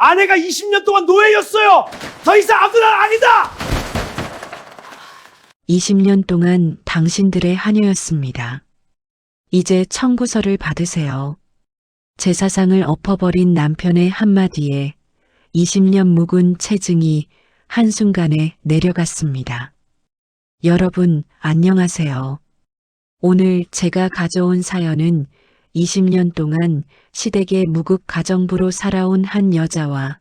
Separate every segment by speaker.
Speaker 1: 아내가 20년 동안 노예였어요. 더 이상 아무나 아니다.
Speaker 2: 20년 동안 당신들의 하녀였습니다. 이제 청구서를 받으세요. 제사상을 엎어버린 남편의 한마디에 20년 묵은 체증이 한순간에 내려갔습니다. 여러분, 안녕하세요. 오늘 제가 가져온 사연은 20년 동안 시댁의 무국 가정부로 살아온 한 여자와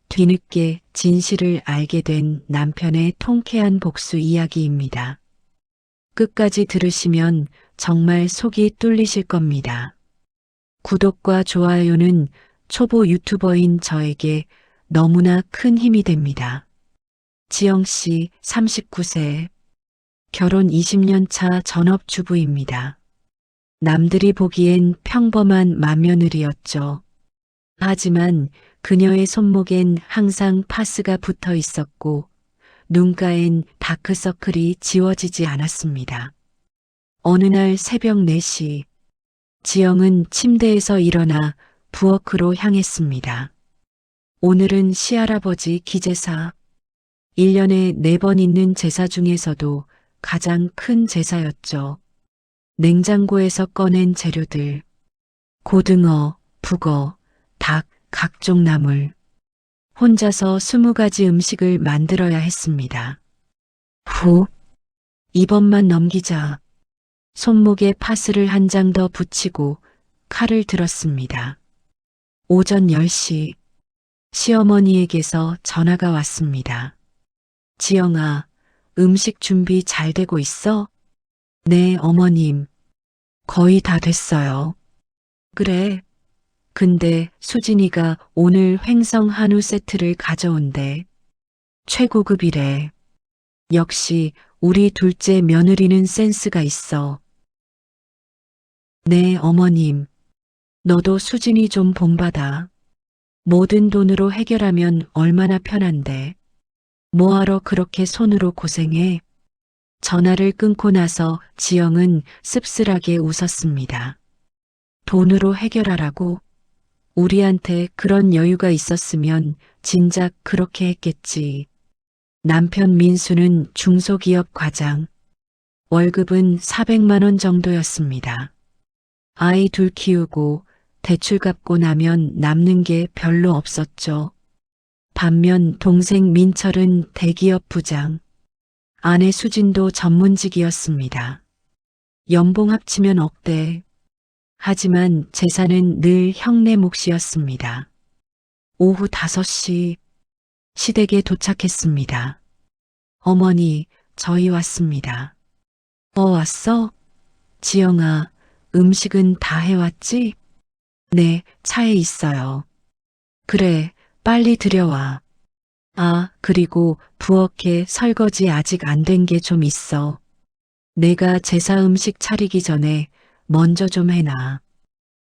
Speaker 2: 뒤늦게 진실을 알게 된 남편의 통쾌한 복수 이야기입니다. 끝까지 들으시면 정말 속이 뚫리실 겁니다. 구독과 좋아요는 초보 유튜버인 저에게 너무나 큰 힘이 됩니다. 지영 씨 39세, 결혼 20년 차 전업주부입니다. 남들이 보기엔 평범한 맏며느리였죠. 하지만 그녀의 손목엔 항상 파스가 붙어 있었고 눈가엔 다크서클이 지워지지 않았습니다. 어느 날 새벽 4시, 지영은 침대에서 일어나 부엌으로 향했습니다. 오늘은 시할아버지 기제사, 1년에 4번 있는 제사 중에서도 가장 큰 제사였죠. 냉장고에서 꺼낸 재료들, 고등어, 북어, 닭, 각종 나물. 혼자서 20가지 음식을 만들어야 했습니다. 후, 이번만 넘기자. 손목에 파스를 한 장 더 붙이고 칼을 들었습니다. 오전 10시, 시어머니에게서 전화가 왔습니다. 지영아, 음식 준비 잘 되고 있어? 네, 어머님. 거의 다 됐어요. 그래. 근데 수진이가 오늘 횡성 한우 세트를 가져온대. 최고급이래. 역시 우리 둘째 며느리는 센스가 있어. 네, 어머님. 너도 수진이 좀 본받아. 모든 돈으로 해결하면 얼마나 편한데. 뭐하러 그렇게 손으로 고생해? 전화를 끊고 나서 지영은 씁쓸하게 웃었습니다. 돈으로 해결하라고? 우리한테 그런 여유가 있었으면 진작 그렇게 했겠지. 남편 민수는 중소기업 과장. 월급은 400만 원 정도였습니다. 아이 둘 키우고 대출 갚고 나면 남는 게 별로 없었죠. 반면 동생 민철은 대기업 부장. 아내 수진도 전문직이었습니다. 연봉 합치면 억대. 하지만 재산은 늘 형네 몫이었습니다. 오후 5시 시댁에 도착했습니다. 어머니, 저희 왔습니다. 왔어? 지영아, 음식은 다 해왔지? 네, 차에 있어요. 그래, 빨리 들여와. 아, 그리고 부엌에 설거지 아직 안 된 게 좀 있어. 내가 제사 음식 차리기 전에 먼저 좀 해놔.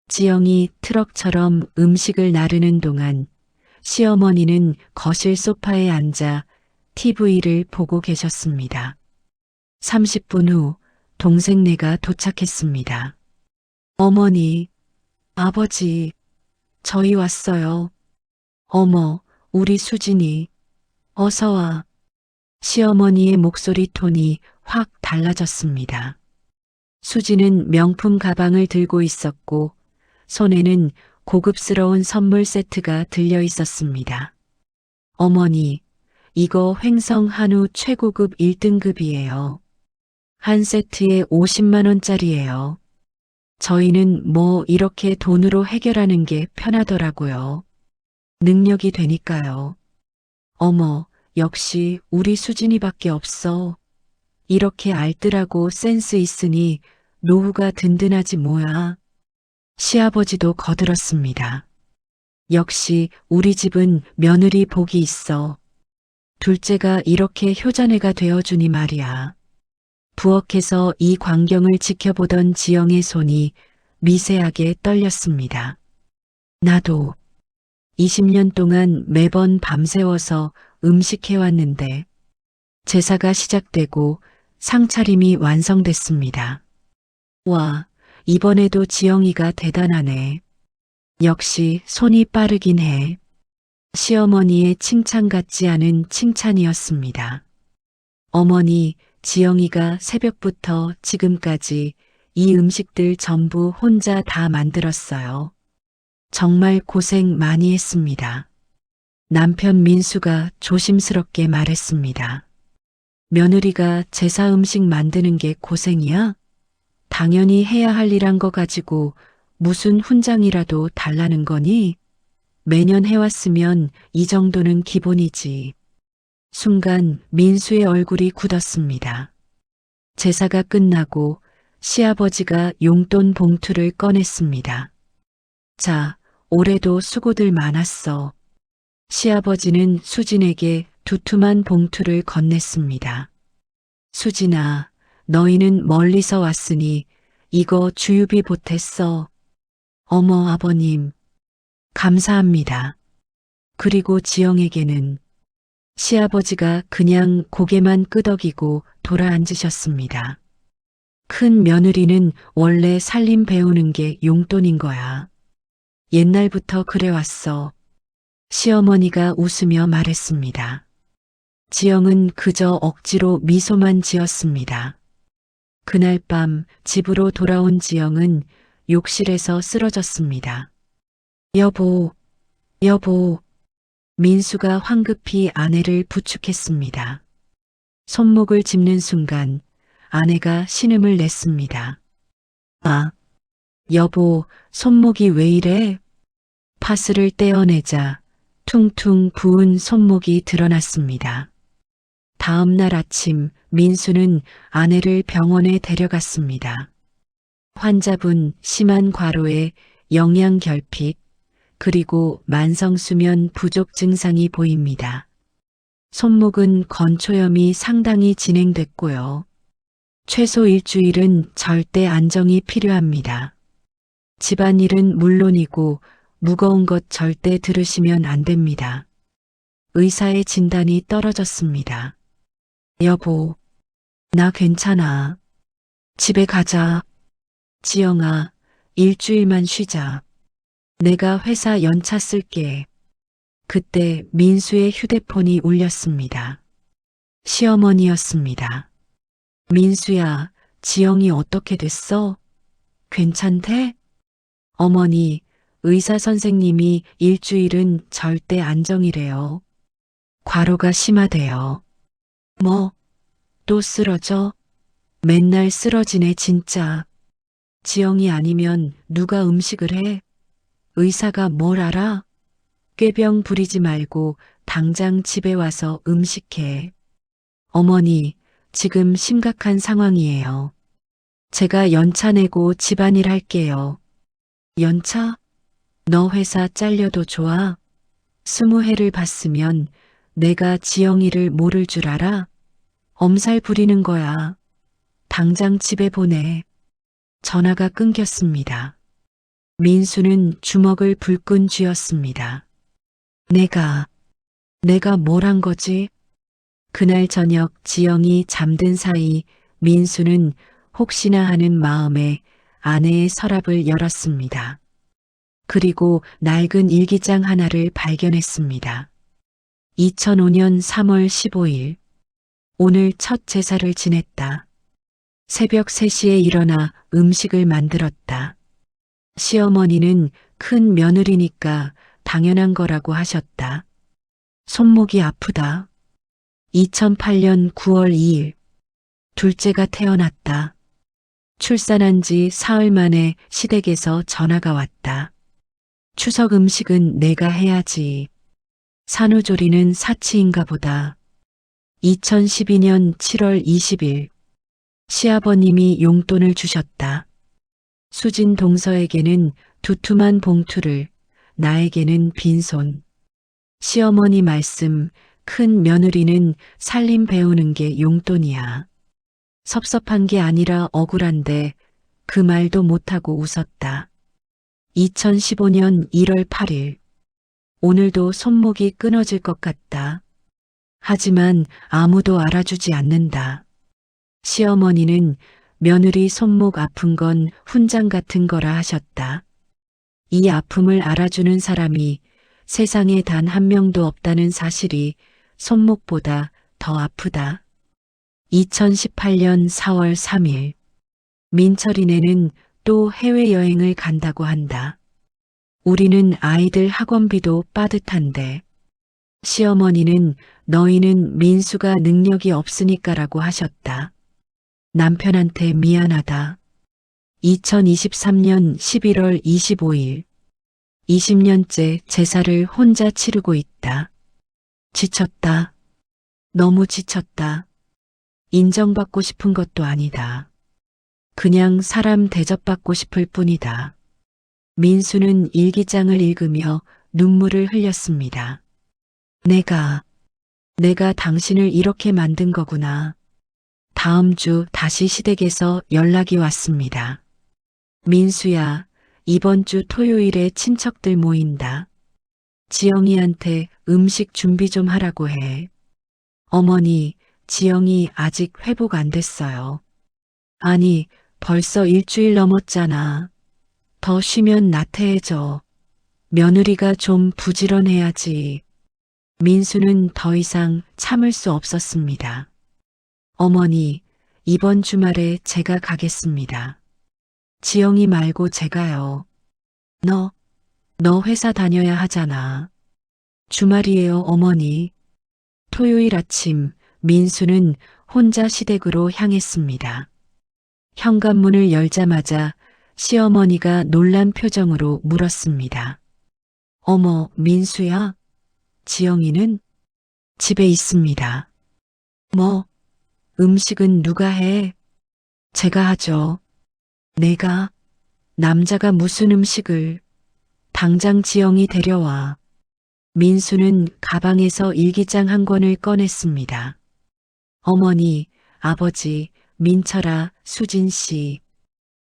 Speaker 2: 지영이 트럭처럼 음식을 나르는 동안 시어머니는 거실 소파에 앉아 TV를 보고 계셨습니다. 30분 후 동생네가 도착했습니다. 어머니, 아버지, 저희 왔어요. 어머, 우리 수진이, 어서 와. 시어머니의 목소리 톤이 확 달라졌습니다. 수진은 명품 가방을 들고 있었고 손에는 고급스러운 선물 세트가 들려 있었습니다. 어머니, 이거 횡성 한우 최고급 1등급이에요. 한 세트에 50만 원짜리예요. 저희는 뭐 이렇게 돈으로 해결하는 게 편하더라고요. 능력이 되니까요. 어머, 역시 우리 수진이밖에 없어. 이렇게 알뜰하고 센스 있으니 노후가 든든하지 뭐야. 시아버지도 거들었습니다. 역시 우리 집은 며느리 복이 있어. 둘째가 이렇게 효자네가 되어주니 말이야. 부엌에서 이 광경을 지켜보던 지영의 손이 미세하게 떨렸습니다. 나도 20년 동안 매번 밤새워서 음식해왔는데 제사가 시작되고 상차림이 완성됐습니다. 와, 이번에도 지영이가 대단하네. 역시 손이 빠르긴 해. 시어머니의 칭찬 같지 않은 칭찬이었습니다. 어머니, 지영이가 새벽부터 지금까지 이 음식들 전부 혼자 다 만들었어요. 정말 고생 많이 했습니다. 남편 민수가 조심스럽게 말했습니다. 며느리가 제사 음식 만드는 게 고생이야? 당연히 해야 할 일한 거 가지고 무슨 훈장이라도 달라는 거니? 매년 해왔으면 이 정도는 기본이지. 순간 민수의 얼굴이 굳었습니다. 제사가 끝나고 시아버지가 용돈 봉투를 꺼냈습니다. 자, 올해도 수고들 많았어. 시아버지는 수진에게 두툼한 봉투를 건넸습니다. 수진아, 너희는 멀리서 왔으니 이거 주유비 보탰어. 어머 아버님, 감사합니다. 그리고 지영에게는 시아버지가 그냥 고개만 끄덕이고 돌아앉으셨습니다. 큰 며느리는 원래 살림 배우는 게 용돈인 거야. 옛날부터 그래왔어. 시어머니가 웃으며 말했습니다. 지영은 그저 억지로 미소만 지었습니다. 그날 밤 집으로 돌아온 지영은 욕실에서 쓰러졌습니다. 여보, 여보. 민수가 황급히 아내를 부축했습니다. 손목을 짚는 순간 아내가 신음을 냈습니다. 아, 여보, 손목이 왜 이래? 파스를 떼어내자 퉁퉁 부은 손목이 드러났습니다. 다음 날 아침 민수는 아내를 병원에 데려갔습니다. 환자분 심한 과로에 영양결핍, 그리고 만성수면 부족 증상이 보입니다. 손목은 건초염이 상당히 진행됐고요. 최소 일주일은 절대 안정이 필요합니다. 집안일은 물론이고 무거운 것 절대 들으시면 안 됩니다. 의사의 진단이 떨어졌습니다. 여보, 나 괜찮아. 집에 가자. 지영아, 일주일만 쉬자. 내가 회사 연차 쓸게. 그때 민수의 휴대폰이 울렸습니다. 시어머니였습니다. 민수야, 지영이 어떻게 됐어? 괜찮대? 어머니, 의사 선생님이 일주일은 절대 안정이래요. 과로가 심하대요. 뭐, 또 쓰러져? 맨날 쓰러지네 진짜. 지영이 아니면 누가 음식을 해? 의사가 뭘 알아? 꾀병 부리지 말고 당장 집에 와서 음식해. 어머니, 지금 심각한 상황이에요. 제가 연차 내고 집안일 할게요. 연차? 너 회사 잘려도 좋아? 20회를 봤으면 내가 지영이를 모를 줄 알아? 엄살 부리는 거야. 당장 집에 보내. 전화가 끊겼습니다. 민수는 주먹을 불끈 쥐었습니다. 내가 뭘 한 거지? 그날 저녁 지영이 잠든 사이 민수는 혹시나 하는 마음에 아내의 서랍을 열었습니다. 그리고 낡은 일기장 하나를 발견했습니다. 2005년 3월 15일. 오늘 첫 제사를 지냈다. 새벽 3시에 일어나 음식을 만들었다. 시어머니는 큰 며느리니까 당연한 거라고 하셨다. 손목이 아프다. 2008년 9월 2일. 둘째가 태어났다. 출산한 지 사흘 만에 시댁에서 전화가 왔다. 추석 음식은 내가 해야지. 산후조리는 사치인가 보다. 2012년 7월 20일. 시아버님이 용돈을 주셨다. 수진 동서에게는 두툼한 봉투를, 나에게는 빈손. 시어머니 말씀, 큰 며느리는 살림 배우는 게 용돈이야. 섭섭한 게 아니라 억울한데 그 말도 못하고 웃었다. 2015년 1월 8일. 오늘도 손목이 끊어질 것 같다. 하지만 아무도 알아주지 않는다. 시어머니는 며느리 손목 아픈 건 훈장 같은 거라 하셨다. 이 아픔을 알아주는 사람이 세상에 단 한 명도 없다는 사실이 손목보다 더 아프다. 2018년 4월 3일. 민철이네는 또 해외여행을 간다고 한다. 우리는 아이들 학원비도 빠듯한데. 시어머니는 너희는 민수가 능력이 없으니까라고 하셨다. 남편한테 미안하다. 2023년 11월 25일. 20년째 제사를 혼자 치르고 있다. 지쳤다. 너무 지쳤다. 인정받고 싶은 것도 아니다. 그냥 사람 대접받고 싶을 뿐이다. 민수는 일기장을 읽으며 눈물을 흘렸습니다. 내가 당신을 이렇게 만든 거구나. 다음 주 다시 시댁에서 연락이 왔습니다. 민수야, 이번 주 토요일에 친척들 모인다. 지영이한테 음식 준비 좀 하라고 해. 어머니, 지영이 아직 회복 안 됐어요. 아니, 벌써 일주일 넘었잖아. 더 쉬면 나태해져. 며느리가 좀 부지런해야지. 민수는 더 이상 참을 수 없었습니다. 어머니, 이번 주말에 제가 가겠습니다. 지영이 말고 제가요. 너 회사 다녀야 하잖아. 주말이에요, 어머니. 토요일 아침, 민수는 혼자 시댁으로 향했습니다. 현관문을 열자마자 시어머니가 놀란 표정으로 물었습니다. 어머, 민수야? 지영이는? 집에 있습니다. 뭐, 음식은 누가 해? 제가 하죠. 내가? 남자가 무슨 음식을? 당장 지영이 데려와. 민수는 가방에서 일기장 한 권을 꺼냈습니다. 어머니, 아버지, 민철아, 수진 씨.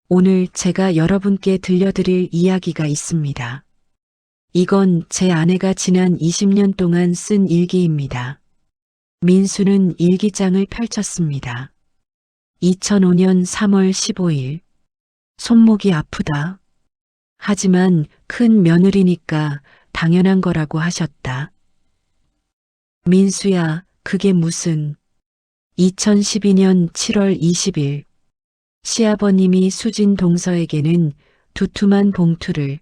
Speaker 2: 오늘 제가 여러분께 들려드릴 이야기가 있습니다. 이건 제 아내가 지난 20년 동안 쓴 일기입니다. 민수는 일기장을 펼쳤습니다. 2005년 3월 15일. 손목이 아프다. 하지만 큰 며느리니까 당연한 거라고 하셨다. 민수야, 그게 무슨. 2012년 7월 20일. 시아버님이 수진 동서에게는 두툼한 봉투를,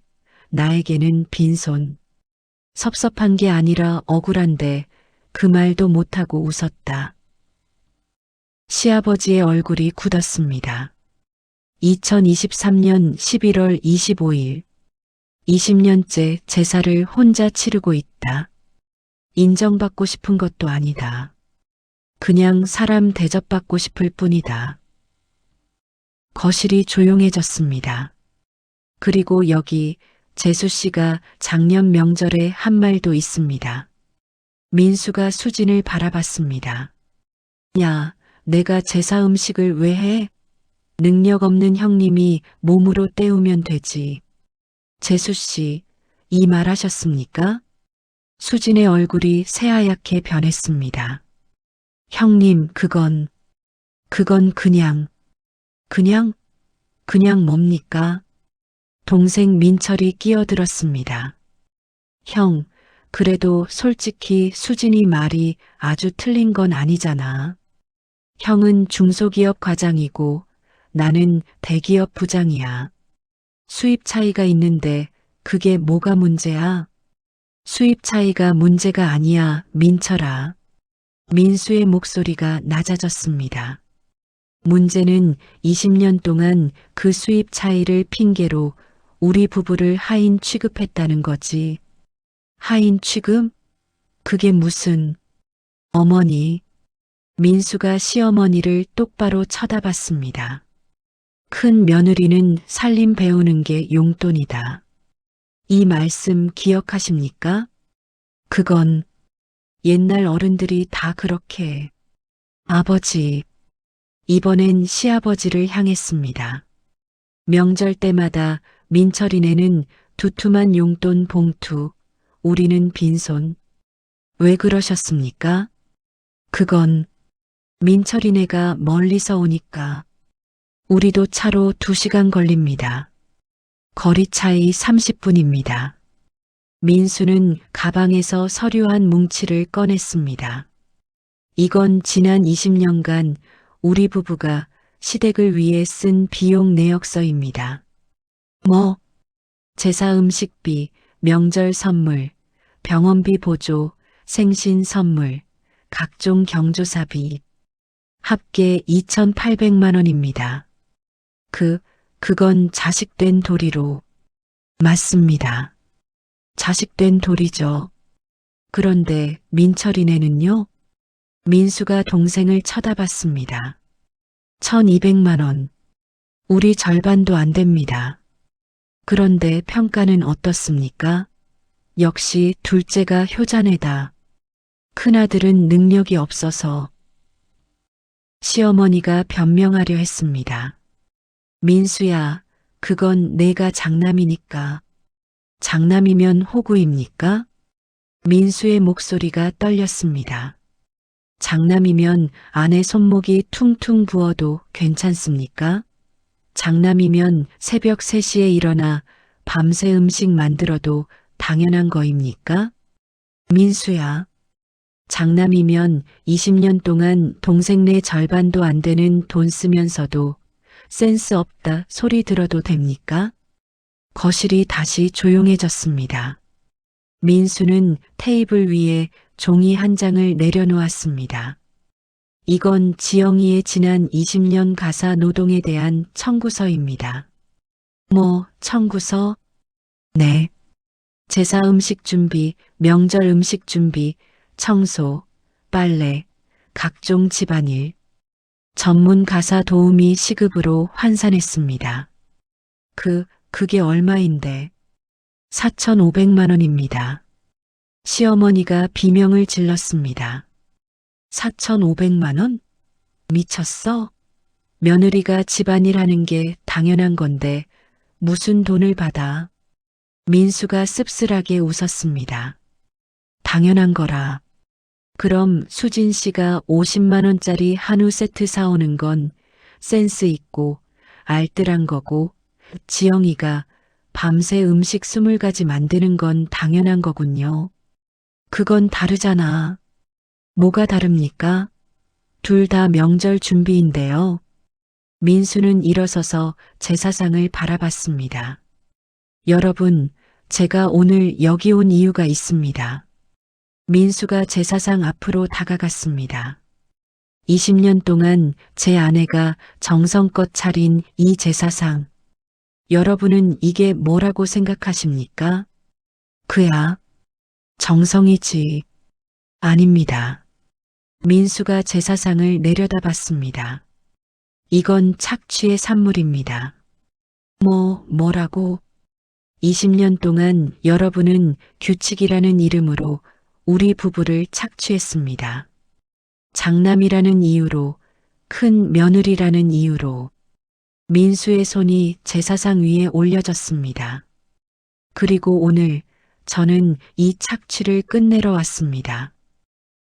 Speaker 2: 나에게는 빈손. 섭섭한 게 아니라 억울한데 그 말도 못하고 웃었다. 시아버지의 얼굴이 굳었습니다. 2023년 11월 25일. 20년째 제사를 혼자 치르고 있다. 인정받고 싶은 것도 아니다. 그냥 사람 대접받고 싶을 뿐이다. 거실이 조용해졌습니다. 그리고 여기 재수 씨가 작년 명절에 한 말도 있습니다. 민수가 수진을 바라봤습니다. 야, 내가 제사 음식을 왜 해? 능력 없는 형님이 몸으로 때우면 되지. 재수 씨, 이 말 하셨습니까? 수진의 얼굴이 새하얗게 변했습니다. 형님, 그건 그냥 뭡니까? 동생 민철이 끼어들었습니다. 형, 그래도 솔직히 수진이 말이 아주 틀린 건 아니잖아. 형은 중소기업 과장이고 나는 대기업 부장이야. 수입 차이가 있는데 그게 뭐가 문제야? 수입 차이가 문제가 아니야, 민철아. 민수의 목소리가 낮아졌습니다. 문제는 20년 동안 그 수입 차이를 핑계로 우리 부부를 하인 취급했다는 거지. 하인 취급? 그게 무슨... 어머니. 민수가 시어머니를 똑바로 쳐다봤습니다. 큰 며느리는 살림 배우는 게 용돈이다. 이 말씀 기억하십니까? 그건 옛날 어른들이 다 그렇게. 아버지. 이번엔 시아버지를 향했습니다. 명절 때마다 민철이네는 두툼한 용돈 봉투, 우리는 빈손. 왜 그러셨습니까? 그건 민철이네가 멀리서 오니까. 우리도 차로 2시간 걸립니다. 거리 차이 30분입니다. 민수는 가방에서 서류 한 뭉치를 꺼냈습니다. 이건 지난 20년간 우리 부부가 시댁을 위해 쓴 비용 내역서입니다. 뭐, 제사 음식비, 명절 선물, 병원비 보조, 생신 선물, 각종 경조사비. 합계 2,800만 원입니다. 그건 자식된 도리로. 맞습니다. 자식된 도리죠. 그런데 민철이네는요? 민수가 동생을 쳐다봤습니다. 1,200만 원. 우리 절반도 안 됩니다. 그런데 평가는 어떻습니까? 역시 둘째가 효자네다. 큰아들은 능력이 없어서. 시어머니가 변명하려 했습니다. 민수야, 그건 내가 장남이니까. 장남이면 호구입니까? 민수의 목소리가 떨렸습니다. 장남이면 아내 손목이 퉁퉁 부어도 괜찮습니까? 장남이면 새벽 3시에 일어나 밤새 음식 만들어도 당연한 거입니까? 민수야, 장남이면 20년 동안 동생네 절반도 안 되는 돈 쓰면서도 센스 없다 소리 들어도 됩니까? 거실이 다시 조용해졌습니다. 민수는 테이블 위에 종이 한 장을 내려놓았습니다. 이건 지영이의 지난 20년 가사 노동에 대한 청구서입니다. 뭐, 청구서? 네. 제사 음식 준비, 명절 음식 준비, 청소, 빨래, 각종 집안일. 전문 가사 도우미 시급으로 환산했습니다. 그게 얼마인데? 4,500만 원입니다. 시어머니가 비명을 질렀습니다. 4,500만 원? 미쳤어? 며느리가 집안일 하는 게 당연한 건데 무슨 돈을 받아? 민수가 씁쓸하게 웃었습니다. 당연한 거라. 그럼 수진 씨가 50만 원짜리 한우 세트 사오는 건 센스 있고 알뜰한 거고, 지영이가 밤새 음식 20가지 만드는 건 당연한 거군요. 그건 다르잖아. 뭐가 다릅니까? 둘 다 명절 준비인데요. 민수는 일어서서 제사상을 바라봤습니다. 여러분, 제가 오늘 여기 온 이유가 있습니다. 민수가 제사상 앞으로 다가갔습니다. 20년 동안 제 아내가 정성껏 차린 이 제사상. 여러분은 이게 뭐라고 생각하십니까? 그야 정성이지. 아닙니다. 민수가 제사상을 내려다봤습니다. 이건 착취의 산물입니다. 뭐라고? 20년 동안 여러분은 규칙이라는 이름으로 우리 부부를 착취했습니다. 장남이라는 이유로, 큰 며느리라는 이유로. 민수의 손이 제사상 위에 올려졌습니다. 그리고 오늘 저는 이 착취를 끝내러 왔습니다.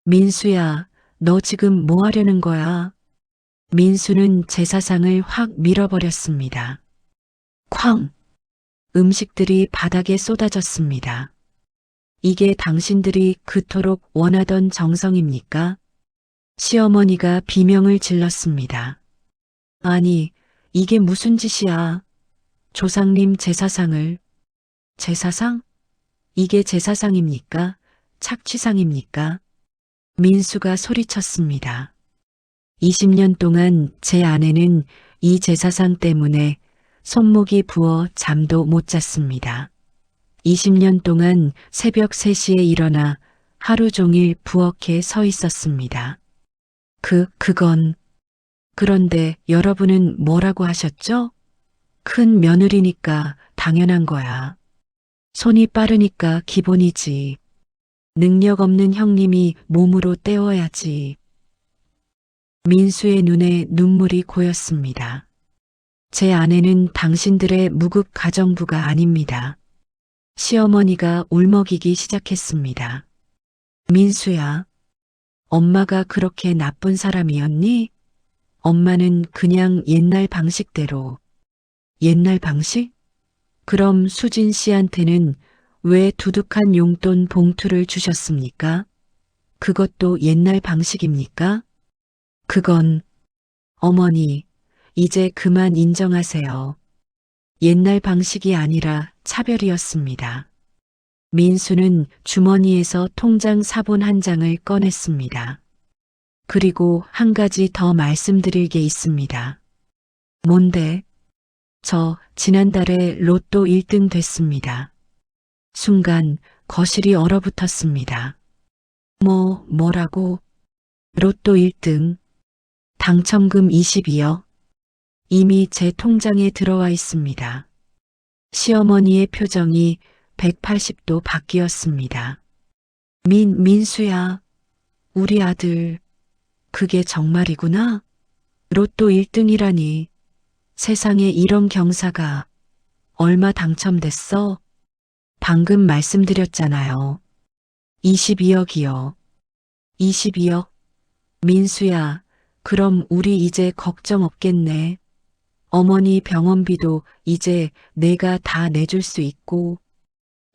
Speaker 2: 민수야, 너 지금 뭐 하려는 거야? 민수는 제사상을 확 밀어버렸습니다. 쾅! 음식들이 바닥에 쏟아졌습니다. 이게 당신들이 그토록 원하던 정성입니까? 시어머니가 비명을 질렀습니다. 아니, 이게 무슨 짓이야? 조상님 제사상을. 제사상? 이게 제사상입니까? 착취상입니까? 민수가 소리쳤습니다. 20년 동안 제 아내는 이 제사상 때문에 손목이 부어 잠도 못 잤습니다. 20년 동안 새벽 3시에 일어나 하루 종일 부엌에 서 있었습니다. 그건. 그런데 여러분은 뭐라고 하셨죠? 큰 며느리니까 당연한 거야. 손이 빠르니까 기본이지. 능력 없는 형님이 몸으로 때워야지. 민수의 눈에 눈물이 고였습니다. 제 아내는 당신들의 무급 가정부가 아닙니다. 시어머니가 울먹이기 시작했습니다. 민수야, 엄마가 그렇게 나쁜 사람이었니? 엄마는 그냥 옛날 방식대로. 옛날 방식? 그럼 수진 씨한테는 왜 두둑한 용돈 봉투를 주셨습니까? 그것도 옛날 방식입니까? 그건 어머니, 이제 그만 인정하세요. 옛날 방식이 아니라 차별이었습니다. 민수는 주머니에서 통장 사본 한 장을 꺼냈습니다. 그리고 한 가지 더 말씀드릴 게 있습니다. 뭔데? 저 지난달에 로또 1등 됐습니다. 순간 거실이 얼어붙었습니다. 뭐라고? 로또 1등. 당첨금 22억. 이미 제 통장에 들어와 있습니다. 시어머니의 표정이 180도 바뀌었습니다. 민수야, 우리 아들, 그게 정말이구나? 로또 1등이라니. 세상에 이런 경사가. 얼마 당첨됐어? 방금 말씀드렸잖아요. 22억이요. 22억? 민수야, 그럼 우리 이제 걱정 없겠네. 어머니 병원비도 이제 내가 다 내줄 수 있고.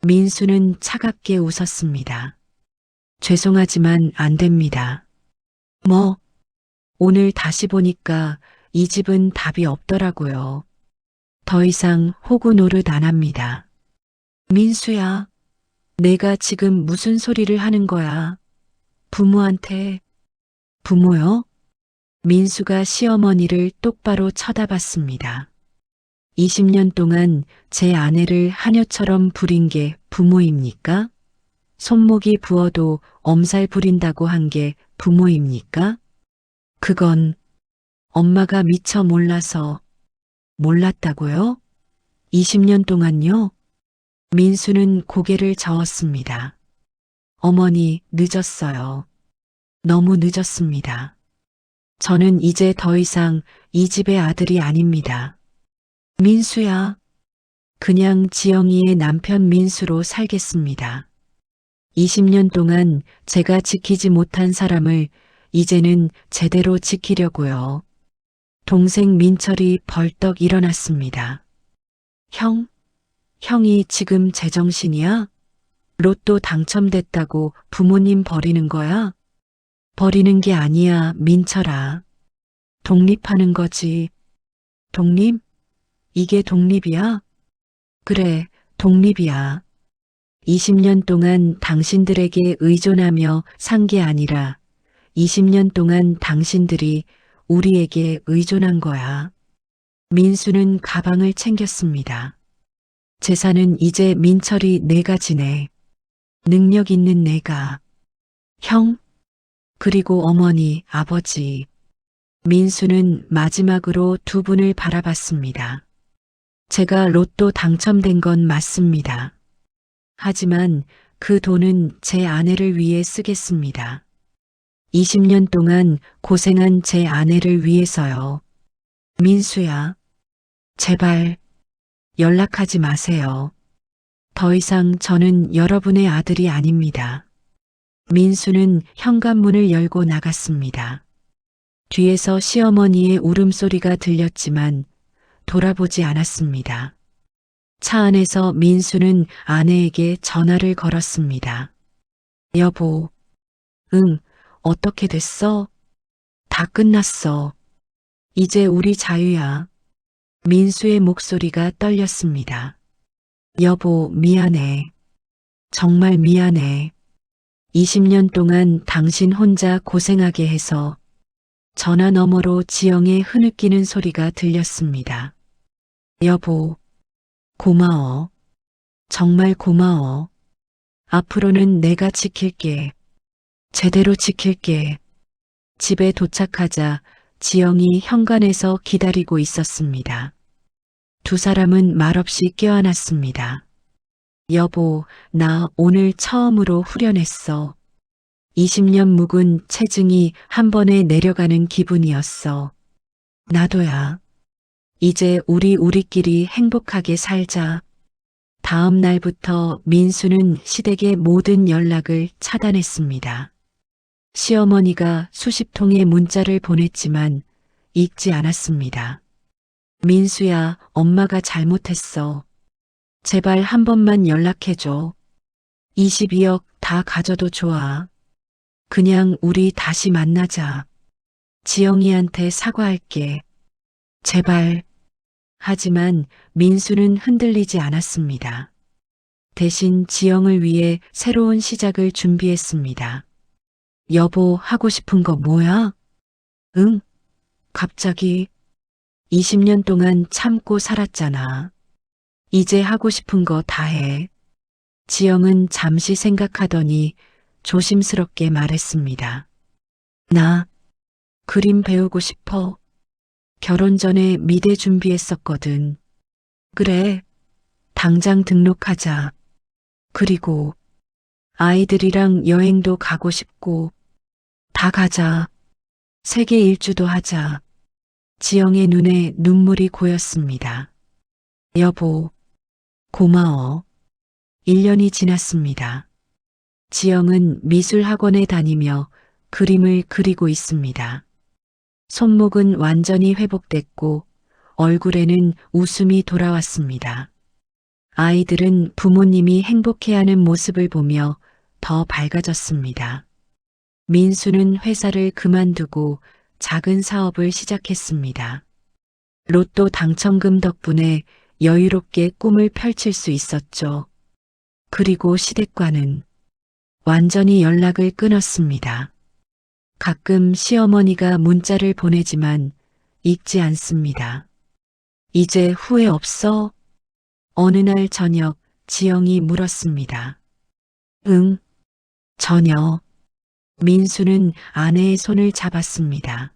Speaker 2: 민수는 차갑게 웃었습니다. 죄송하지만 안 됩니다. 오늘 다시 보니까 이 집은 답이 없더라고요. 더 이상 호구 노릇 안 합니다. 민수야, 내가 지금 무슨 소리를 하는 거야? 부모한테. 부모요? 민수가 시어머니를 똑바로 쳐다봤습니다. 20년 동안 제 아내를 하녀처럼 부린 게 부모입니까? 손목이 부어도 엄살 부린다고 한 게 부모입니까? 그건 엄마가 미처 몰라서. 몰랐다고요? 20년 동안요? 민수는 고개를 저었습니다. 어머니, 늦었어요. 너무 늦었습니다. 저는 이제 더 이상 이 집의 아들이 아닙니다. 민수야, 그냥 지영이의 남편 민수로 살겠습니다. 20년 동안 제가 지키지 못한 사람을 이제는 제대로 지키려고요. 동생 민철이 벌떡 일어났습니다. 형이 지금 제정신이야? 로또 당첨됐다고 부모님 버리는 거야? 버리는 게 아니야, 민철아. 독립하는 거지. 독립? 이게 독립이야? 그래, 독립이야. 20년 동안 당신들에게 의존하며 산 게 아니라 20년 동안 당신들이 우리에게 의존한 거야. 민수는 가방을 챙겼습니다. 재산은 이제 민철이 내가 지내. 능력 있는 내가. 형, 그리고 어머니, 아버지. 민수는 마지막으로 두 분을 바라봤습니다. 제가 로또 당첨된 건 맞습니다. 하지만 그 돈은 제 아내를 위해 쓰겠습니다. 20년 동안 고생한 제 아내를 위해서요. 민수야, 제발 연락하지 마세요. 더 이상 저는 여러분의 아들이 아닙니다. 민수는 현관문을 열고 나갔습니다. 뒤에서 시어머니의 울음소리가 들렸지만 돌아보지 않았습니다. 차 안에서 민수는 아내에게 전화를 걸었습니다. 여보, 응, 어떻게 됐어? 다 끝났어. 이제 우리 자유야. 민수의 목소리가 떨렸습니다. 여보, 미안해. 정말 미안해. 20년 동안 당신 혼자 고생하게 해서. 전화 너머로 지영의 흐느끼는 소리가 들렸습니다. 여보, 고마워. 정말 고마워. 앞으로는 내가 지킬게. 제대로 지킬게. 집에 도착하자 지영이 현관에서 기다리고 있었습니다. 두 사람은 말없이 껴안았습니다. 여보, 나 오늘 처음으로 후련했어. 20년 묵은 체증이 한 번에 내려가는 기분이었어. 나도야. 이제 우리끼리 행복하게 살자. 다음 날부터 민수는 시댁의 모든 연락을 차단했습니다. 시어머니가 수십 통의 문자를 보냈지만 읽지 않았습니다. 민수야, 엄마가 잘못했어. 제발 한 번만 연락해줘. 22억 다 가져도 좋아. 그냥 우리 다시 만나자. 지영이한테 사과할게. 제발. 하지만 민수는 흔들리지 않았습니다. 대신 지영을 위해 새로운 시작을 준비했습니다. 여보, 하고 싶은 거 뭐야? 응? 갑자기 20년 동안 참고 살았잖아. 이제 하고 싶은 거 다 해. 지영은 잠시 생각하더니 조심스럽게 말했습니다. 나 그림 배우고 싶어. 결혼 전에 미대 준비했었거든. 그래, 당장 등록하자. 그리고 아이들이랑 여행도 가고 싶고, 다 가자. 세계 일주도 하자. 지영의 눈에 눈물이 고였습니다. 여보, 고마워. 1년이 지났습니다. 지영은 미술학원에 다니며 그림을 그리고 있습니다. 손목은 완전히 회복됐고 얼굴에는 웃음이 돌아왔습니다. 아이들은 부모님이 행복해하는 모습을 보며 더 밝아졌습니다. 민수는 회사를 그만두고 작은 사업을 시작했습니다. 로또 당첨금 덕분에 여유롭게 꿈을 펼칠 수 있었죠. 그리고 시댁과는 완전히 연락을 끊었습니다. 가끔 시어머니가 문자를 보내지만 읽지 않습니다. 이제 후회 없어? 어느 날 저녁 지영이 물었습니다. 응, 전혀. 민수는 아내의 손을 잡았습니다.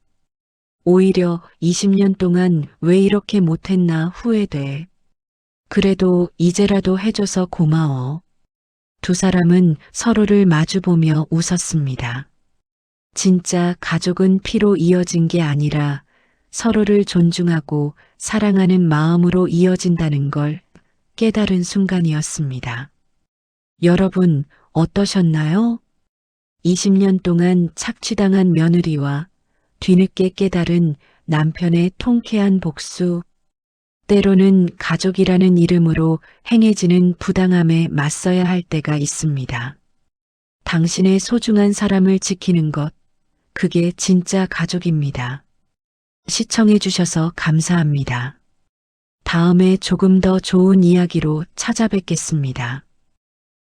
Speaker 2: 오히려 20년 동안 왜 이렇게 못했나 후회돼. 그래도 이제라도 해줘서 고마워. 두 사람은 서로를 마주보며 웃었습니다. 진짜 가족은 피로 이어진 게 아니라 서로를 존중하고 사랑하는 마음으로 이어진다는 걸 깨달은 순간이었습니다. 여러분 어떠셨나요? 20년 동안 착취당한 며느리와 뒤늦게 깨달은 남편의 통쾌한 복수, 때로는 가족이라는 이름으로 행해지는 부당함에 맞서야 할 때가 있습니다. 당신의 소중한 사람을 지키는 것, 그게 진짜 가족입니다. 시청해 주셔서 감사합니다. 다음에 조금 더 좋은 이야기로 찾아뵙겠습니다.